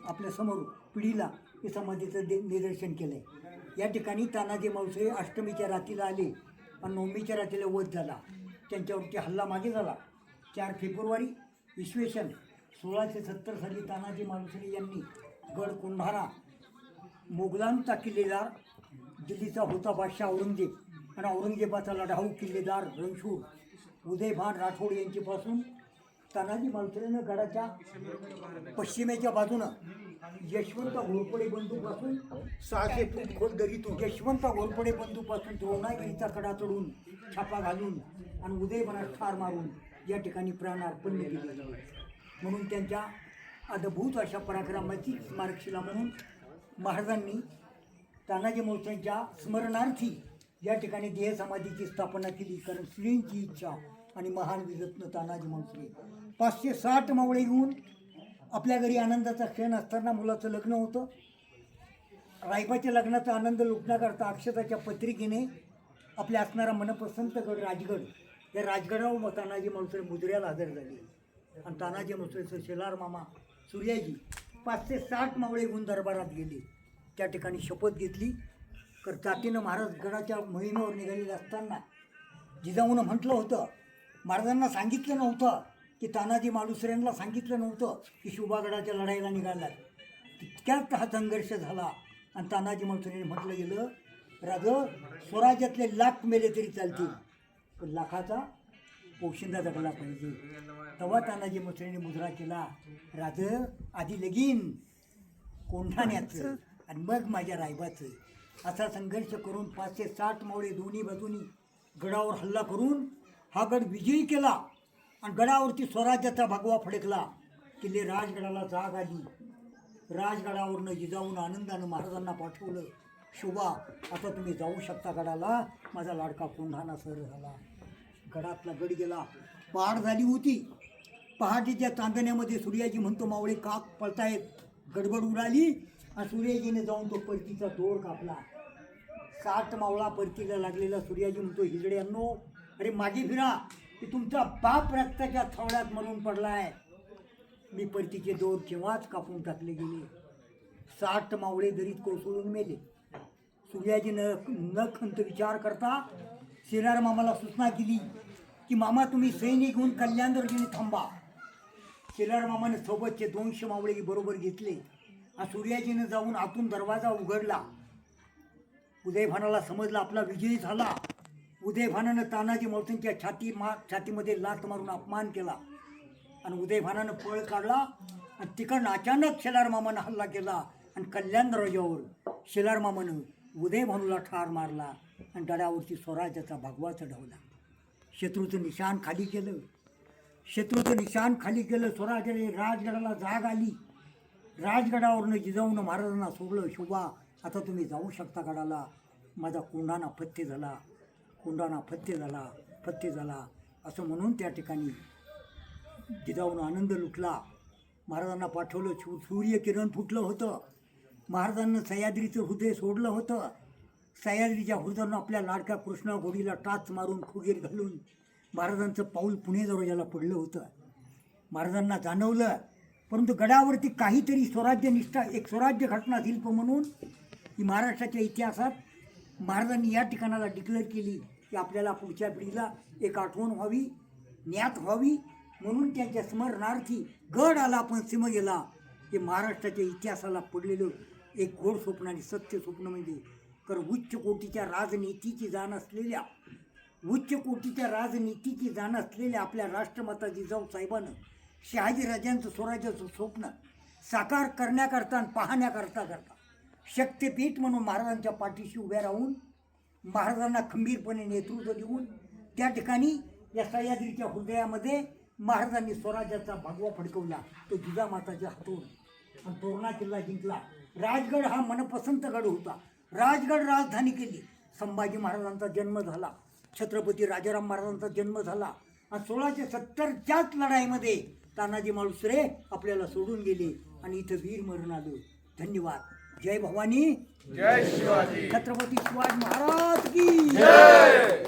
आपल्या समोर पिढीला हे समाधीचं निदर्शन केलं आहे। या ठिकाणी तानाजी मालुसरे अष्टमीच्या रात्रीला आले आणि नवमीच्या रात्रीला वध झाला, त्यांच्यावरती हल्ला मागे झाला। 4 फेब्रुवारी इसवी सन 1670 साली तानाजी मालुसरे यांनी गड कोंढाणा, मोगलांचा किल्लेदार, दिल्लीचा होता बादशाह औरंगजेब आणि औरंगजेबाचा लढाऊ किल्लेदार रणशूर उदयभान राठोड यांच्यापासून तानाजी मालुसरेनं गडाच्या पश्चिमेच्या बाजूनं यशवंत घोरपडे बंधूपासून 600 फूट खोल दरीतून यशवंत घोरपडे बंधूपासून द्रोणागिरीचा कडा चढून छापा घालून आणि उदयभानात ठार मारून या ठिकाणी प्राणार्पण केले। म्हणून त्यांच्या अद्भुत अशा पराक्रमाची स्मारकशिला म्हणून महाराजांनी तानाजी मालुसरेंच्या स्मरणार्थी या ठिकाणी देह समाधीची स्थापना केली। कारण श्रींची इच्छा आणि महान विरत्न तानाजी मालुसरे 560 मावळे घेऊन आपल्या घरी आनंदाचा क्षण असताना मुलाचं लग्न होतं। रायबाच्या लग्नाचा आनंद लुटण्याकरता अक्षताच्या पत्रिकेने आपल्या असणारा मनपसंत गड राजगड, या राजगडावर तानाजी मालुसरे मुजऱ्याला हजर झाले आणि तानाजी मालुसरेचं शेलार मामा सूर्याजी 560 मावळे घेऊन दरबारात गेले। त्या ठिकाणी शपथ घेतली। तर जातीनं महाराज गडाच्या मोहिमेवर निघालेले असताना जिजाऊनं म्हटलं होतं, महाराजांना सांगितलं नव्हतं की तानाजी मालुसरेंना सांगितलं नव्हतं की शुभागडाच्या लढाईला निघाला। तितक्यात हा संघर्ष झाला आणि तानाजी मालुसरेंनी म्हटलं गेलं, राज स्वराज्यातले लाख मेले तरी चालतील, पण लाखाचा पोशिंदा जगला पाहिजे। तेव्हा तानाजी मालुसरेंनी मुजरा केला, राज आधी लगीन कोंढाण्याचं आणि मग माझ्या रायबाचं। असा संघर्ष करून 560 मावळे दोन्ही बाजूनी गडावर हल्ला करून हा गड विजयी केला आणि गडावरती स्वराज्याचा भगवा फडकला। किल्ले राजगडाला जाग आली। राजगडावरनं जिजाऊन आनंदानं महाराजांना पाठवलं, शोभा आता तुम्ही जाऊ शकता गडाला, माझा लाडका कोंढाणा सर झाला। गडातला गड गेला, पहाड झाली होती। पहाटेच्या चांदण्यामध्ये सूर्याजी म्हणतो, मावळे काक पळतायत, गडबड उडाली आणि सूर्याजीने जाऊन तो परतीचा दोर कापला। 60 मावळा परतीला लागलेला सूर्याजी म्हणतो, हिजड्यांनो अरे मागे फिरा, की तुमचा बाप रक्ताच्या थवड्यात म्हणून पडलाय। मी परतीचे दोर केव्हाच कापून टाकले गेले। 60 मावळे दरीत कोसळून मेले। सूर्याजीनं न खंत विचार करता शेलार मामाला सूचना केली की मामा तुम्ही सैनिक घेऊन कल्याणदर्शनी थांबा। शेलार मामाने सोबतचे 200 मावळे बरोबर घेतले आणि सूर्याजीनं जाऊन आतून दरवाजा उघडला। उदयभानाला समजलं आपला विजय झाला। उदयभानानं तानाजी मालुसरेंच्या छातीमध्ये लाथ मारून अपमान केला आणि उदयभानानं पळ काढला आणि तिकडनं अचानक शेलार मामानं हल्ला केला आणि कल्याण दरवाजावर शेलार मामानं उदयभानूला ठार मारला आणि गडावरती स्वराज्याचा भगवा चढवला। शत्रूचं निशाण खाली केलं, शत्रूचं निशाण खाली केलं। स्वराज्याने राजगडाला जाग आली। राजगडावरनं जिजाऊनं महाराजांना सोडलं, शोभा आता तुम्ही जाऊ शकता गडाला, माझा कोंढाणा फत्ते झाला, कोंढाणा फत्ते झाला, फत्ते झाला असं म्हणून त्या ठिकाणी जिजाऊनं आनंद लुटला। महाराजांना पाठवलं, सूर्यकिरण फुटलं होतं। महाराजांना सह्याद्रीचं हृदय सोडलं होतं। सह्याद्रीच्या हृदयानं आपल्या लाडक्या कृष्णा घोडीला टाच मारून खुगीर घालून महाराजांचं पाऊल पुणे दरवाजाला पडलं होतं। महाराजांना जाणवलं, परंतु गडावरती काहीतरी स्वराज्यनिष्ठा, एक स्वराज्य घटनाशिल्प म्हणून ही महाराष्ट्राच्या इतिहासात महाराजांनी या ठिकाणाला डिक्लेअर केली की आपल्याला पुढच्या पिढीला एक आठवण व्हावी, ज्ञात व्हावी, म्हणून त्यांच्या स्मरणार्थी गड आला पण सिंह गेला हे महाराष्ट्राच्या इतिहासाला पडलेलं एक घोर स्वप्न आणि सत्य स्वप्न म्हणजे कारण उच्च कोटीच्या राजनीतीची जाण असलेल्या आपल्या राष्ट्रमाता जिजाऊ साहेबांनं शहाजीराजांचं स्वराज्याचं स्वप्न साकार करण्याकरता आणि पाहण्याकरता शक्तिपीठ म्हणून महाराजांच्या पाठीशी उभ्या राहून महाराजांना खंबीरपणे नेतृत्व देऊन त्या ठिकाणी या सह्याद्रीच्या हृदयामध्ये महाराजांनी स्वराज्याचा भगवा फडकवला, तो जिजामाताच्या हातून आणि तोरणा किल्ला जिंकला। राजगड हा मनपसंत गड होता। राजगड राजधानी केली। संभाजी महाराजांचा जन्म झाला, छत्रपती राजाराम महाराजांचा जन्म झाला आणि 1670च्याच लढाईमध्ये तानाजी मालुसरे आपल्याला सोडून गेले आणि इथं वीर मरण आलं। धन्यवाद। जय भवानी, जय शिवाजी, छत्रपती शिवाजी महाराज की जय।